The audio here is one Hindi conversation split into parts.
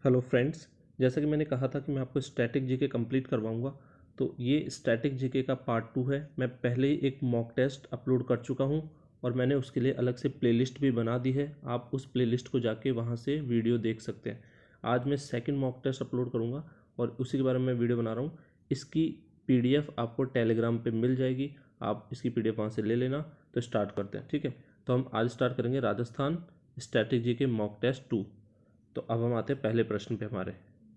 हेलो फ्रेंड्स, जैसा कि मैंने कहा था कि मैं आपको स्टैटिक जीके कंप्लीट करवाऊंगा। तो ये स्टैटिक जीके का पार्ट 2 है। मैं पहले ही एक मॉक टेस्ट अपलोड कर चुका हूं और मैंने उसके लिए अलग से प्लेलिस्ट भी बना दी है। आप उस प्लेलिस्ट को जाके वहां से वीडियो देख सकते हैं। आज मैं सेकंड मॉक टेस्ट अपलोड करूंगा और उसी के बारे में वीडियो बना रहा हूँ। इसकी PDF आपको टेलीग्राम पर मिल जाएगी, आप इसकी PDF वहाँ से ले लेना। तो स्टार्ट करते हैं, ठीक है। तो हम आज स्टार्ट करेंगे Rajasthan static GK mock test 2। तो अब हम आते हैं पहले प्रश्न पे हमारे।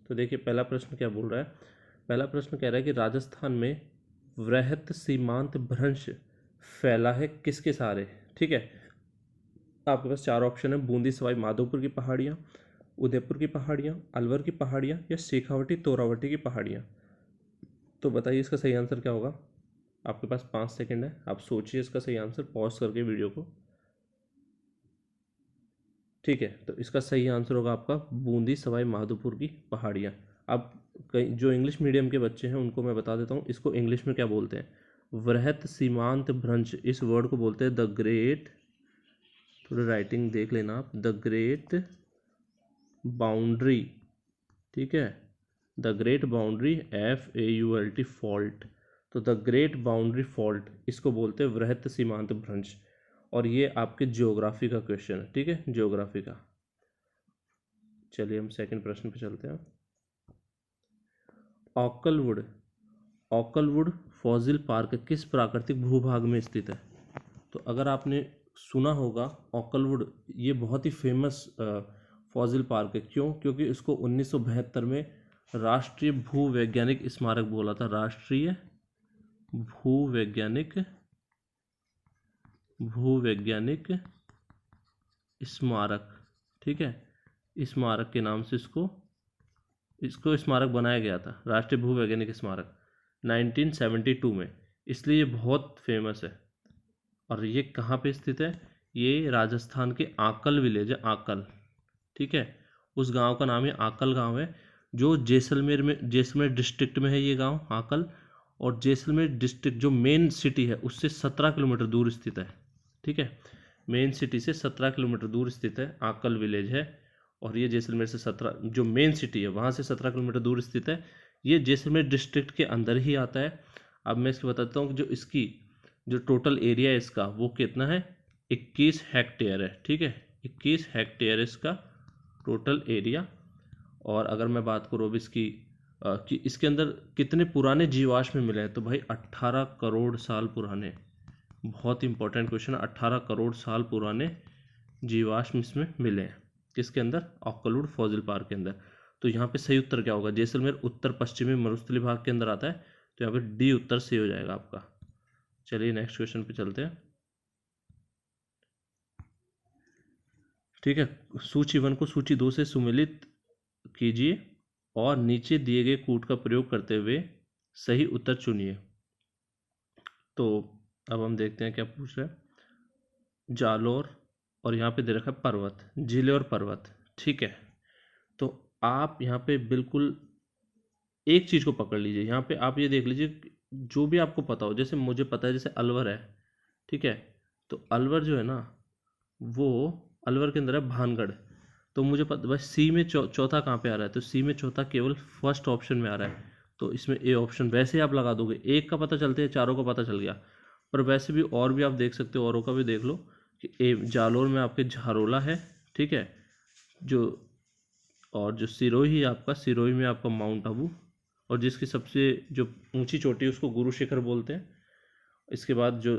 तो देखिए पहला प्रश्न क्या बोल रहा है। पहला प्रश्न कह रहा है कि राजस्थान में वृहत सीमांत भ्रंश फैला है किसके सहारे। ठीक है, आपके पास चार ऑप्शन है। बूंदी सवाई माधोपुर की पहाड़ियाँ, उदयपुर की पहाड़ियाँ, अलवर की पहाड़ियाँ या शेखावटी तोरावटी की पहाड़ियाँ। तो बताइए इसका सही आंसर क्या होगा। आपके पास 5 सेकंड है, आप सोचिए इसका सही आंसर पॉज करके वीडियो को। ठीक है, तो इसका सही आंसर होगा आपका बूंदी सवाई माधोपुर की पहाड़ियाँ। अब कई जो इंग्लिश मीडियम के बच्चे हैं उनको मैं बता देता हूँ इसको इंग्लिश में क्या बोलते हैं। वृहत सीमांत भ्रंश, इस वर्ड को बोलते हैं द ग्रेट, थोड़ी राइटिंग देख लेना आप, द ग्रेट बाउंड्री। ठीक है, the great boundary FAULT fault. तो द ग्रेट बाउंड्री फॉल्ट इसको बोलते हैं वृहत सीमांत भ्रंश। और ये आपके ज्योग्राफी का क्वेश्चन है, ठीक है, ज्योग्राफी का। चलिए हम सेकंड प्रश्न पे चलते हैं। ऑकलवुड, ऑकलवुड फॉसिल पार्क किस प्राकृतिक भूभाग में स्थित है। तो अगर आपने सुना होगा ऑकलवुड, ये बहुत ही फेमस फॉसिल पार्क है। क्यों? क्योंकि इसको 1972 में राष्ट्रीय भूवैज्ञानिक स्मारक बोला था। राष्ट्रीय भूवैज्ञानिक स्मारक, ठीक है, स्मारक के नाम से इसको स्मारक बनाया गया था, राष्ट्रीय भूवैज्ञानिक स्मारक 1972 में। इसलिए ये बहुत फेमस है। और ये कहाँ पे स्थित है? ये राजस्थान के आकल विलेज है, आकल। ठीक है, उस गांव का नाम है आकल गांव है, जो जैसलमेर डिस्ट्रिक्ट में है ये गांव आकल। और जैसलमेर डिस्ट्रिक्ट जो मेन सिटी है उससे 17 किलोमीटर दूर स्थित है। ठीक है, मेन सिटी से 17 किलोमीटर दूर स्थित है, आकल विलेज है। और ये जैसलमेर से 17, जो मेन सिटी है वहाँ से 17 किलोमीटर दूर स्थित है। ये जैसलमेर डिस्ट्रिक्ट के अंदर ही आता है। अब मैं इसको बताता हूँ कि जो इसकी जो टोटल एरिया है इसका वो कितना है, 21 हेक्टेयर है। ठीक है, 21 हेक्टेयर इसका टोटल एरिया। और अगर मैं बात करूँ अब इसकी कि इसके अंदर कितने पुराने जीवाश्म मिले हैं, तो भाई 18 करोड़ साल पुराने। बहुत इंपॉर्टेंट क्वेश्चन है, 18 करोड़ साल पुराने जीवाश्म इसमें मिले हैं। किसके अंदर? ऑकलवुड फॉसिल पार्क के अंदर। तो यहाँ पे सही उत्तर क्या होगा? जैसलमेर उत्तर पश्चिमी मरुस्थलीय भाग के अंदर आता है, तो यहाँ पे डी उत्तर सही हो जाएगा आपका। चलिए नेक्स्ट क्वेश्चन पे चलते हैं। ठीक है, सूची 1 को सूची 2 से सुमेलित कीजिए और नीचे दिए गए कूट का प्रयोग करते हुए सही उत्तर चुनिए। तो अब हम देखते हैं क्या पूछ रहा है। जालोर, और यहाँ पे दे रखा है पर्वत, जिले और पर्वत। ठीक है, तो आप यहाँ पे बिल्कुल एक चीज़ को पकड़ लीजिए। यहाँ पे आप ये देख लीजिए जो भी आपको पता हो। जैसे मुझे पता है, जैसे अलवर है, ठीक है, तो अलवर जो है ना, वो अलवर के अंदर है भानगढ़। तो मुझे पता बस सी में चौथा कहाँ पे आ रहा है, तो सी में चौथा केवल फर्स्ट ऑप्शन में आ रहा है। तो इसमें ए ऑप्शन वैसे आप लगा दोगे, एक का पता चलते हैं चारों का पता चल गया। पर वैसे भी और भी आप देख सकते हो, औरों का भी देख लो कि ए जालोर में आपके झारोला है, ठीक है, जो और जो सिरोही है आपका, सिरोही में आपका माउंट आबू, और जिसकी सबसे जो ऊंची चोटी है उसको गुरु शिखर बोलते हैं। इसके बाद जो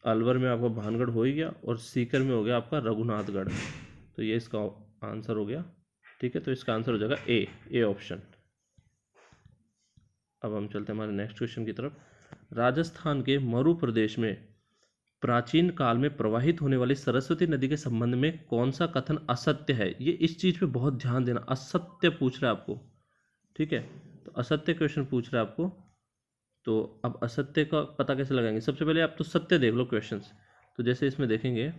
अलवर में आपका भानगढ़ हो ही गया, और सीकर में हो गया आपका रघुनाथगढ़। तो ये इसका आंसर हो गया। ठीक है, तो इसका आंसर हो जाएगा ए ऑप्शन। अब हम चलते हैं हमारे नेक्स्ट क्वेश्चन की तरफ। राजस्थान के मरु प्रदेश में प्राचीन काल में प्रवाहित होने वाली सरस्वती नदी के संबंध में कौन सा कथन असत्य है। ये इस चीज पे बहुत ध्यान देना, असत्य पूछ रहा है आपको। ठीक है, तो असत्य क्वेश्चन पूछ रहा है आपको। तो अब असत्य का पता कैसे लगाएंगे? सबसे पहले आप तो सत्य देख लो क्वेश्चंस। तो जैसे इसमें देखेंगे,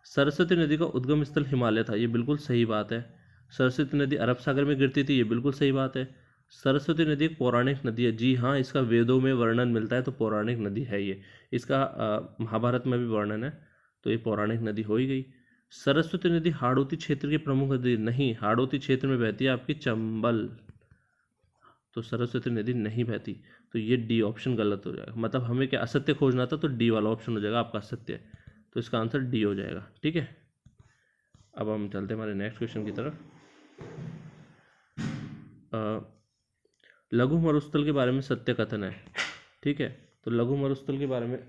सरस्वती नदी का उद्गम स्थल हिमालय था, ये बिल्कुल सही बात है। सरस्वती नदी अरब सागर में गिरती थी, ये बिल्कुल सही बात है। सरस्वती नदी एक पौराणिक नदी है, जी हाँ, इसका वेदों में वर्णन मिलता है, तो पौराणिक नदी है ये। इसका महाभारत में भी वर्णन है, तो ये पौराणिक नदी हो ही गई। सरस्वती नदी हाड़ौती क्षेत्र की प्रमुख नदी नहीं, हाड़ौती क्षेत्र में बहती है आपकी चंबल, तो सरस्वती नदी नहीं बहती। तो ये डी ऑप्शन गलत हो जाएगा, मतलब हमें क्या असत्य खोजना था, तो डी वाला ऑप्शन हो जाएगा आपका असत्य है, तो इसका आंसर डी हो जाएगा। ठीक है, अब हम चलते हैं हमारे नेक्स्ट क्वेश्चन की तरफ। लघु मरुस्थल के बारे में सत्य कथन है। ठीक है, तो लघु मरुस्थल के बारे में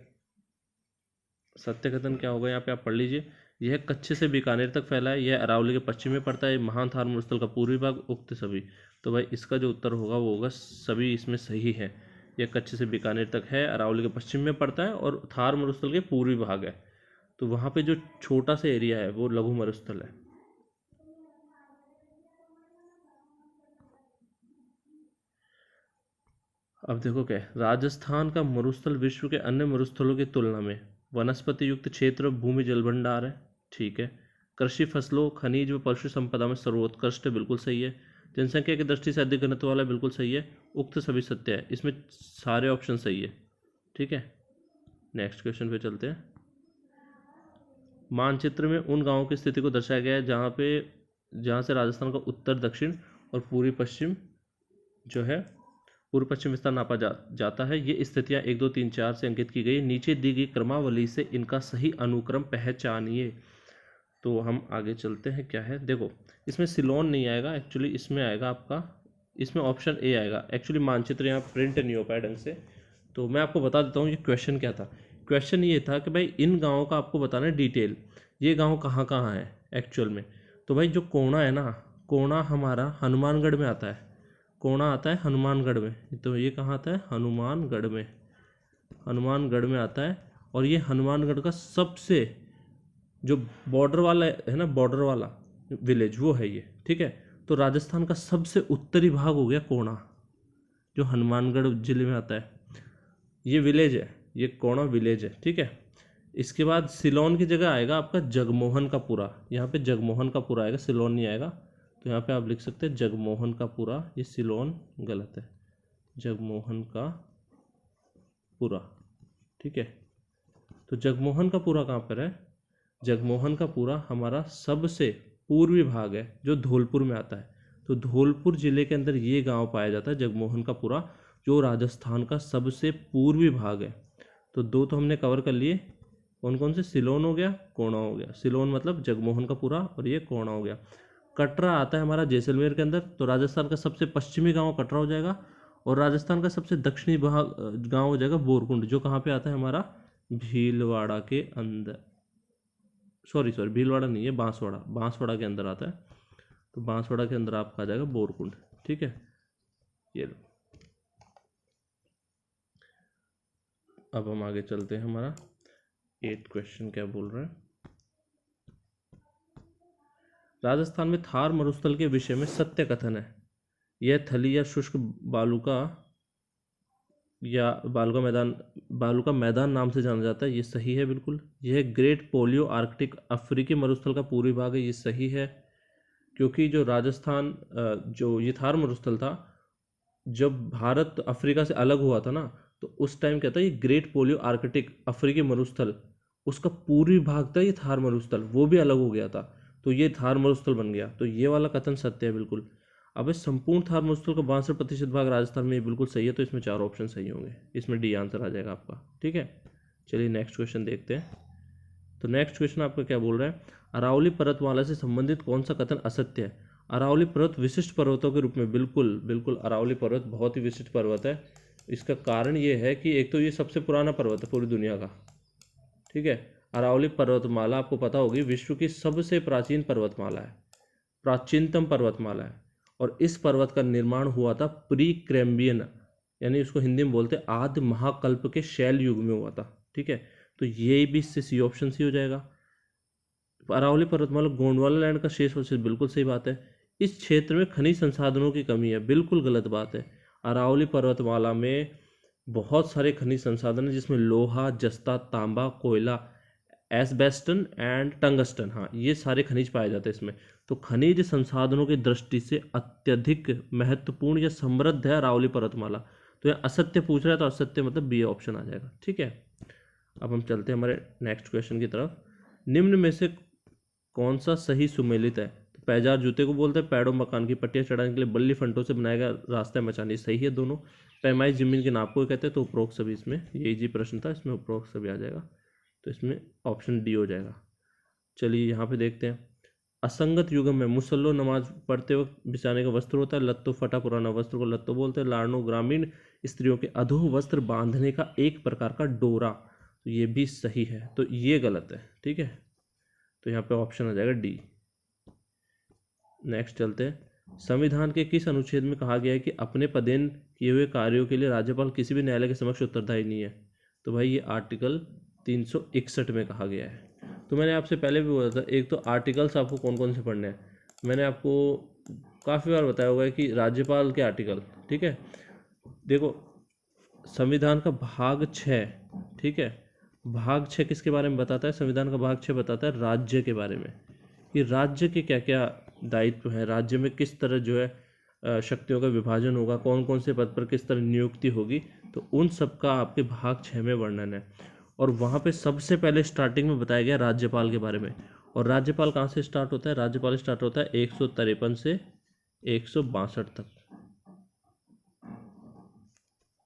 सत्य कथन क्या होगा, यहाँ पे आप पढ़ लीजिए। यह कच्छ से बीकानेर तक फैला है, यह अरावली के पश्चिम में पड़ता है, महान थार मरुस्थल का पूर्वी भाग, उक्त सभी। तो भाई इसका जो उत्तर होगा वो होगा सभी, इसमें सही है। यह कच्छ से बीकानेर तक है, अरावली के पश्चिम में पड़ता है और थार मरुस्थल के पूर्वी भाग है। तो वहाँ पे जो छोटा सा एरिया है वो लघु मरुस्थल है। अब देखो क्या है, राजस्थान का मरुस्थल विश्व के अन्य मरुस्थलों की तुलना में वनस्पति युक्त क्षेत्र, भूमि जल भंडार है। ठीक है, कृषि फसलों, खनिज व पशु संपदा में सर्वोत्कृष्ट है, बिल्कुल सही है। जनसंख्या की दृष्टि से अधिक घनत्व वाला, बिल्कुल सही है। उक्त सभी सत्य है, इसमें सारे ऑप्शन सही है। ठीक है, नेक्स्ट क्वेश्चन पे चलते हैं। मानचित्र में उन गांवों की स्थिति को दर्शाया गया है जहाँ से राजस्थान का उत्तर, दक्षिण और पूर्वी पश्चिम जो है पूर्व पश्चिम विस्तार नापा जाता है। ये स्थितियां 1 2 3 4 से अंकित की गई। नीचे दी गई क्रमावली से इनका सही अनुक्रम पहचानिए। तो हम आगे चलते हैं, क्या है देखो, इसमें सिलोन नहीं आएगा एक्चुअली, इसमें आएगा आपका, इसमें ऑप्शन ए आएगा। एक्चुअली मानचित्र यहाँ प्रिंट नहीं हो पाया ढंग से, तो मैं आपको बता देता हूँ ये क्वेश्चन क्या था। क्वेश्चन ये था कि भाई इन गाँवों का आपको बताना है डिटेल, ये गाँव कहाँ कहाँ है एक्चुअल में। तो भाई जो कोणा है ना, कोणा हमारा हनुमानगढ़ में आता है, कोणा आता है हनुमानगढ़ में। तो ये कहाँ आता है, हनुमानगढ़ में, हनुमानगढ़ में आता है। और ये हनुमानगढ़ का सबसे जो बॉर्डर वाला है ना, बॉर्डर वाला विलेज वो है ये। ठीक है, तो राजस्थान का सबसे उत्तरी भाग हो गया कोणा, जो हनुमानगढ़ जिले में आता है, ये विलेज है, ये कोणा विलेज है। ठीक है, इसके बाद सिलोन की जगह आएगा आपका जगमोहन का पुरा, यहाँ पे जगमोहन का पुरा आएगा, सिलोन नहीं आएगा। तो यहाँ पे आप लिख सकते हैं जगमोहन का पुरा, ये सिलोन गलत है, जगमोहन का पुरा। ठीक है, तो जगमोहन का पुरा कहाँ पर है, जगमोहन का पुरा हमारा सबसे पूर्वी भाग है जो धौलपुर में आता है। तो धौलपुर जिले के अंदर ये गांव पाया जाता है जगमोहन का पुरा, जो राजस्थान का सबसे पूर्वी भाग है। तो दो तो हमने कवर कर लिए, कौन कौन से, सिलोन हो गया, कोणा हो गया। सिलोन मतलब जगमोहन का पुरा और ये कोणा हो गया। कटरा आता है हमारा जैसलमेर के अंदर, तो राजस्थान का सबसे पश्चिमी गांव कटरा हो जाएगा। और राजस्थान का सबसे दक्षिणी भाग गांव हो जाएगा बोरकुंड, जो कहाँ पे आता है हमारा, भीलवाड़ा के अंदर, सॉरी भीलवाड़ा नहीं है, बांसवाड़ा, बांसवाड़ा के अंदर आता है। तो बांसवाड़ा के अंदर आपका आ जाएगा बोरकुंड। ठीक है, ये लो। अब हम आगे चलते हैं, हमारा 8 क्वेश्चन क्या बोल रहा है। राजस्थान में थार मरुस्थल के विषय में सत्य कथन है। यह थली या शुष्क बालू का मैदान नाम से जाना जाता है, ये सही है बिल्कुल। यह ग्रेट पोलियो आर्कटिक अफ्रीकी मरुस्थल का पूर्वी भाग है, ये सही है। क्योंकि जो राजस्थान जो ये थार मरुस्थल था, जब भारत अफ्रीका से अलग हुआ था ना, तो उस टाइम क्या था, ये ग्रेट पोलियो आर्कटिक अफ्रीकी मरुस्थल, उसका पूर्वी भाग था ये थार मरुस्थल, वो भी अलग हो गया था, तो ये थार मरुस्थल बन गया। तो ये वाला कथन सत्य है बिल्कुल। अब इस संपूर्ण थार मरुस्थल का 62% भाग राजस्थान में, ये बिल्कुल सही है। तो इसमें 4 ऑप्शन सही होंगे, इसमें डी आंसर आ जाएगा आपका। ठीक है, चलिए नेक्स्ट क्वेश्चन देखते हैं। तो नेक्स्ट क्वेश्चन आपका क्या बोल रहा है, अरावली पर्वतमाला से संबंधित कौन सा कथन असत्य है। अरावली पर्वत विशिष्ट पर्वतों के रूप में, बिल्कुल बिल्कुल अरावली पर्वत बहुत ही विशिष्ट पर्वत है। इसका कारण ये है कि एक तो ये सबसे पुराना पर्वत है पूरी दुनिया का। ठीक है, अरावली पर्वतमाला आपको पता होगी विश्व की सबसे प्राचीन पर्वतमाला है, प्राचीनतम पर्वतमाला है। और इस पर्वत का निर्माण हुआ था प्री कैम्ब्रियन, यानी उसको हिंदी में बोलते हैं आदि महाकल्प के शैल युग में हुआ था। ठीक है, तो ये भी इससे सी ऑप्शन सी हो जाएगा। अरावली पर्वतमाला गोंडवाना लैंड का शेष अवशेष, बिल्कुल सही बात है। इस क्षेत्र में खनिज संसाधनों की कमी है, बिल्कुल गलत बात है। अरावली पर्वतमाला में बहुत सारे खनिज संसाधन हैं, जिसमें लोहा, जस्ता, तांबा, कोयला, एस्बेस्टन एंड टंगस्टन, हाँ ये सारे खनिज पाए जाते हैं इसमें। तो खनिज संसाधनों की दृष्टि से अत्यधिक महत्वपूर्ण या समृद्ध है अरावली पर्वतमाला। तो यह असत्य पूछ रहा है, तो असत्य मतलब बी ऑप्शन आ जाएगा। ठीक है, अब हम चलते हैं हमारे नेक्स्ट क्वेश्चन की तरफ। निम्न में से कौन सा सही सुमेलित है? तो पैजार जूते को बोलते हैं, पैडों मकान की पट्टियाँ चढ़ाने के लिए, बल्ली फंटों से बनाया गया रास्ता मचानी, सही है दोनों। पैमाइश जमीन के नाप को कहते हैं, तो उपरोक्त सभी, इसमें ये इजी प्रश्न था, इसमें उपरोक्त सभी आ जाएगा, तो इसमें ऑप्शन डी हो जाएगा। चलिए यहाँ पे देखते हैं, असंगत युगम में मुसल्लो नमाज पढ़ते वक्त बिछाने का वस्त्र होता है, लत्तो फटा पुराना वस्त्र को लत्तो बोलते हैं। लाड़नो ग्रामीण स्त्रियों के अधो वस्त्र बांधने का एक प्रकार का डोरा, तो ये भी सही है, तो ये गलत है, ठीक है, तो यहाँ पे ऑप्शन आ जाएगा डी। नेक्स्ट चलते हैं, संविधान के किस अनुच्छेद में कहा गया है कि अपने पदेन किए हुए कार्यों के लिए राज्यपाल किसी भी न्यायालय के समक्ष उत्तरदायी नहीं है? तो भाई ये आर्टिकल 361 में कहा गया है। तो मैंने आपसे पहले भी बोला था, एक तो आर्टिकल्स आपको कौन कौन से पढ़ने हैं, मैंने आपको काफ़ी बार बताया होगा कि राज्यपाल के आर्टिकल, ठीक है, देखो संविधान का भाग 6, ठीक है, भाग 6 किसके बारे में बताता है? संविधान का भाग 6 बताता है राज्य के बारे में, कि राज्य के क्या क्या दायित्व है, राज्य में किस तरह जो है शक्तियों का विभाजन होगा, कौन कौन से पद पर किस तरह नियुक्ति होगी, तो उन सब का आपके भाग 6 में वर्णन है। और वहाँ पे सबसे पहले स्टार्टिंग में बताया गया राज्यपाल के बारे में। और राज्यपाल कहाँ से स्टार्ट होता है? राज्यपाल स्टार्ट होता है 153 से 162 तक,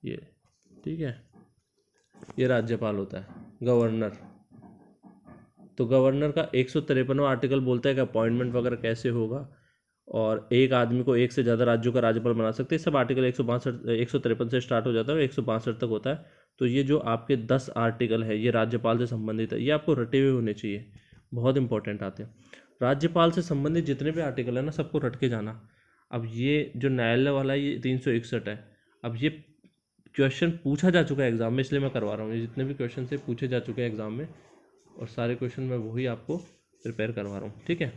ये ठीक है, ये राज्यपाल होता है। गवर्नर, तो गवर्नर का 153वां आर्टिकल बोलता है कि अपॉइंटमेंट वगैरह कैसे होगा, और एक आदमी को एक से ज़्यादा राज्यों का राज्यपाल बना सकते हैं। सब आर्टिकल 153 से स्टार्ट हो जाता है और 162 तक होता है। तो ये जो आपके 10 आर्टिकल है ये राज्यपाल से संबंधित है, ये आपको रटे हुए होने चाहिए, बहुत इंपॉर्टेंट आते हैं। राज्यपाल से संबंधित जितने भी आर्टिकल है ना, सबको रट के जाना। अब ये जो न्यायालय वाला ये 361 है, अब ये क्वेश्चन पूछा जा चुका है एग्जाम में, इसलिए मैं करवा रहा हूँ। ये जितने भी क्वेश्चन से पूछे जा चुके हैं एग्जाम में, और सारे क्वेश्चन मैं वही आपको प्रिपेयर करवा रहा हूँ, ठीक है।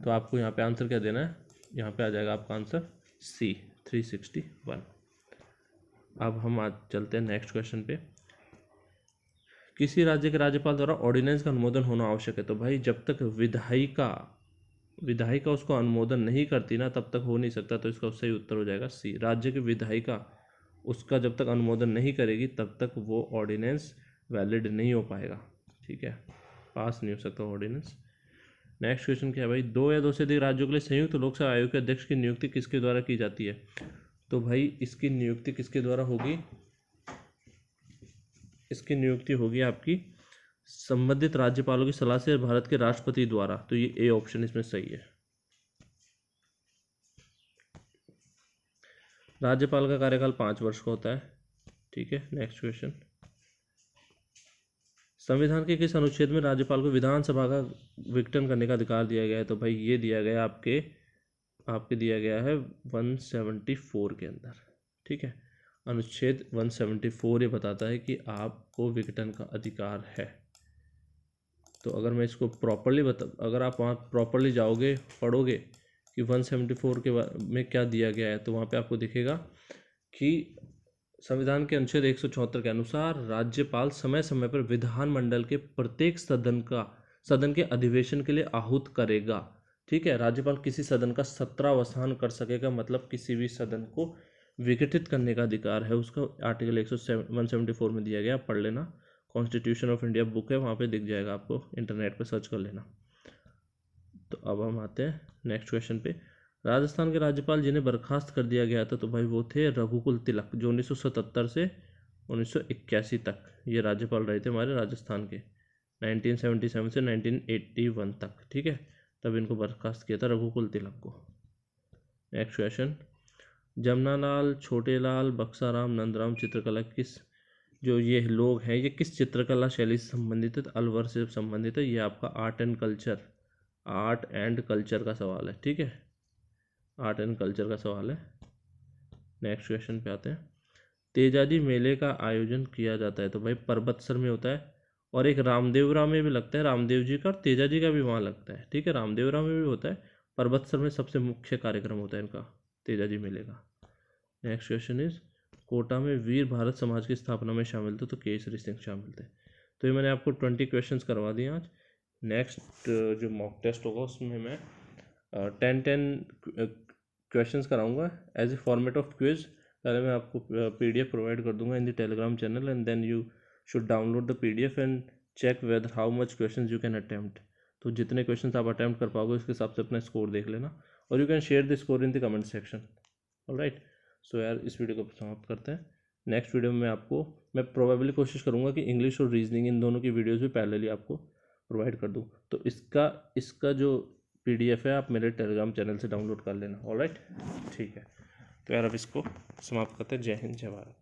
तो आपको यहाँ पे आंसर क्या देना है? यहाँ पे आ जाएगा आपका आंसर सी 361। अब हम आज चलते हैं नेक्स्ट क्वेश्चन पे। किसी राज्य के राज्यपाल द्वारा ऑर्डिनेंस का अनुमोदन होना आवश्यक है? तो भाई जब तक विधायिका उसको अनुमोदन नहीं करती ना, तब तक हो नहीं सकता, तो इसका सही उत्तर हो जाएगा सी। राज्य की विधायिका उसका जब तक अनुमोदन नहीं करेगी तब तक वो ऑर्डिनेंस वैलिड नहीं हो पाएगा, ठीक है, पास नहीं हो सकता ऑर्डिनेंस। नेक्स्ट क्वेश्चन क्या है भाई, 2 या 2 से अधिक राज्यों के लिए संयुक्त लोकसभा आयोग के अध्यक्ष की नियुक्ति किसके द्वारा की जाती है? तो भाई इसकी नियुक्ति किसके द्वारा होगी? इसकी नियुक्ति होगी आपकी संबंधित राज्यपालों की सलाह से भारत के राष्ट्रपति द्वारा, तो ये ए ऑप्शन इसमें सही है। राज्यपाल का कार्यकाल 5 वर्ष का होता है, ठीक है। नेक्स्ट क्वेश्चन, संविधान के किस अनुच्छेद में राज्यपाल को विधानसभा का विघटन करने का अधिकार दिया गया है? तो भाई ये दिया गया आपके दिया गया है 174 के अंदर, ठीक है। अनुच्छेद 174 ये बताता है कि आपको विघटन का अधिकार है। तो अगर मैं इसको प्रॉपरली अगर आप वहाँ प्रॉपरली जाओगे, पढ़ोगे कि 174 में क्या दिया गया है, तो वहाँ पे आपको दिखेगा कि संविधान के अनुच्छेद 174 के अनुसार राज्यपाल समय समय पर विधानमंडल के प्रत्येक सदन के अधिवेशन के लिए आहूत करेगा, ठीक है। राज्यपाल किसी सदन का सत्रावसान कर सकेगा, मतलब किसी भी सदन को विघटित करने का अधिकार है उसका, आर्टिकल 174 में दिया गया, पढ़ लेना। कॉन्स्टिट्यूशन ऑफ इंडिया बुक है, वहाँ पे दिख जाएगा, आपको इंटरनेट पे सर्च कर लेना। तो अब हम आते हैं नेक्स्ट क्वेश्चन पे। राजस्थान के राज्यपाल जिन्हें बर्खास्त कर दिया गया था, तो भाई वो थे रघुकुल तिलक, जो 1977 से 1981 तक ये राज्यपाल रहे थे हमारे राजस्थान के, 1977 से 1981 तक, ठीक है। तब इनको बर्खास्त किया था रघुकुल तिलक को। नेक्स्ट क्वेश्चन, जमनालाल, छोटेलाल, बक्साराम, नंदराम चित्रकला जो ये लोग हैं ये किस चित्रकला शैली से संबंधित है? अलवर से संबंधित है। ये आपका आर्ट एंड कल्चर का सवाल है, ठीक है, आर्ट एंड कल्चर का सवाल है। नेक्स्ट क्वेश्चन पे आते हैं, तेजाजी मेले का आयोजन किया जाता है? तो भाई परबतसर में होता है, और एक रामदेवरा में भी लगता है, रामदेव जी का और तेजाजी का भी वहाँ लगता है, ठीक है, रामदेवरा में भी होता है। परबतसर में सबसे मुख्य कार्यक्रम होता है इनका, तेजाजी मेले का। नेक्स्ट क्वेश्चन इज, कोटा में वीर भारत समाज की स्थापना में शामिल थे? तो केसरी सिंह शामिल थे। तो ये मैंने आपको 20 क्वेश्चंस करवा दिए आज। नेक्स्ट जो मॉक टेस्ट होगा उसमें मैं 10 क्वेश्चंस कराऊंगा as a format of quiz. पहले मैं आपको PDF प्रोवाइड कर दूंगा in the Telegram channel, and then you should download the PDF and check whether how much questions you can attempt. तो जितने क्वेश्चन आप अटैम्प्ट कर पाओगे उसके हिसाब से अपना स्कोर देख लेना, और you can share the score in the comment section. Alright, so यार इस वीडियो को समाप्त करते हैं। नेक्स्ट वीडियो में मैं प्रोबेबली कोशिश करूँगा कि इंग्लिश और रीजनिंग इन दोनों की वीडियोज़ भी पैरेलली आपको प्रोवाइड कर दूँ। तो इसका जो PDF है आप मेरे टेलीग्राम चैनल से डाउनलोड कर लेना। ऑलराइट, ठीक है, तो यार अब इसको समाप्त करते हैं। जय हिंद, जय भारत।